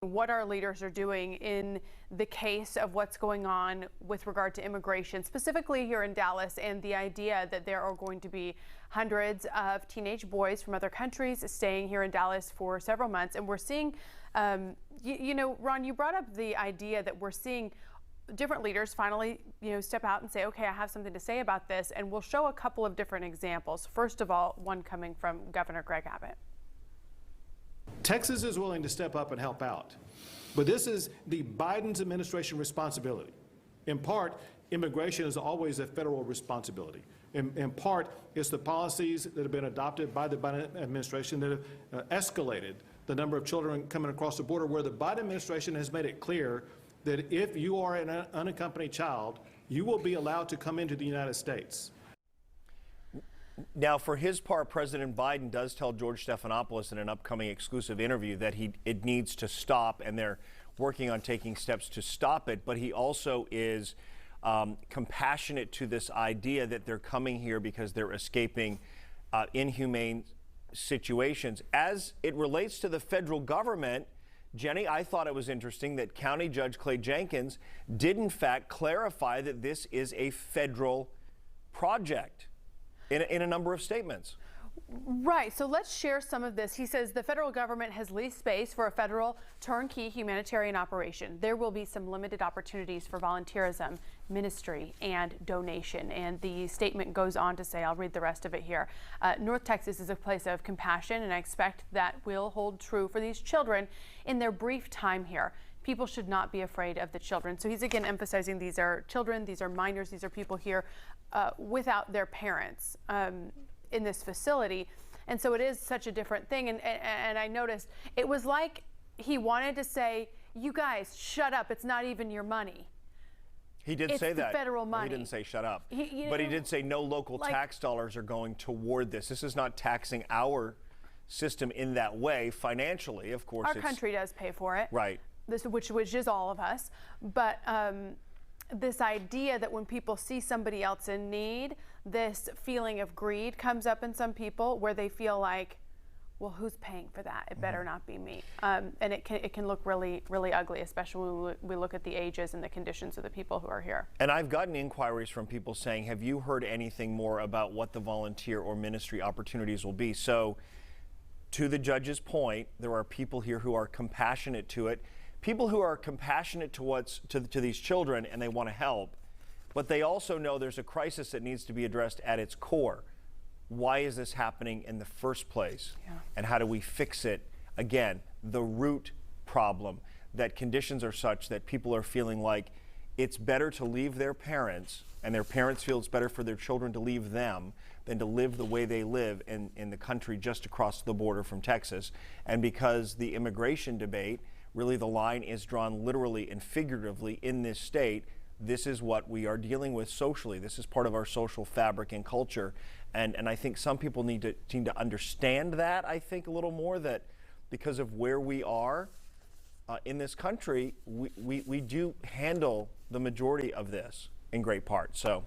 What our leaders are doing in the case of what's going on with regard to immigration, specifically here in Dallas, and the idea that there are going to be hundreds of teenage boys from other countries staying here in Dallas for several months. And we're seeing, Ron, you brought up the idea that we're seeing different leaders finally, step out and say, okay, I have something to say about this. And we'll show a couple of different examples. First of all, one coming from Governor Greg Abbott. Texas is willing to step up and help out, but this is the Biden's administration responsibility. In part, immigration is always a federal responsibility. In part, it's the policies that have been adopted by the Biden administration that have escalated the number of children coming across the border, where the Biden administration has made it clear that if you are an unaccompanied child, you will be allowed to come into the United States. Now, for his part, President Biden does tell George Stephanopoulos in an upcoming exclusive interview that it needs to stop, and they're working on taking steps to stop it. But he also is compassionate to this idea that they're coming here because they're escaping inhumane situations. As it relates to the federal government, Jenny, I thought it was interesting that County Judge Clay Jenkins did, in fact, clarify that this is a federal project in a number of statements. Right. So let's share some of this. He says the federal government has leased space for a federal turnkey humanitarian operation. There will be some limited opportunities for volunteerism, ministry, and donation. And the statement goes on to say, I'll read the rest of it here. North Texas is a place of compassion, and I expect that will hold true for these children in their brief time here. People should not be afraid of the children. So he's again emphasizing these are children, these are minors, these are people here without their parents in this facility. And so it is such a different thing. And I noticed it was like he wanted to say, you guys, shut up. It's not even your money. He did say that. It's federal money. He didn't say shut up. But he did say no local tax dollars are going toward this. This is not taxing our system in that way financially. Of course, our country does pay for it. Right. Which is all of us. But this idea that when people see somebody else in need, this feeling of greed comes up in some people where they feel like, well, who's paying for that? It better not be me. And it can look really, really ugly, especially when we look at the ages and the conditions of the people who are here. And I've gotten inquiries from people saying, have you heard anything more about what the volunteer or ministry opportunities will be? So to the judge's point, there are people here who are compassionate to it. People who are compassionate to these children, and they want to help, but they also know there's a crisis that needs to be addressed at its core. Why is this happening in the first place? Yeah. And how do we fix it? Again, the root problem, that conditions are such that people are feeling like it's better to leave their parents, and their parents feel it's better for their children to leave them than to live the way they live in the country just across the border from Texas. And because the immigration debate, really the line is drawn literally and figuratively in this state, this is what we are dealing with socially. This is part of our social fabric and culture. And I think some people need to understand that, I think, a little more, that because of where we are in this country, we do handle the majority of this in great part. So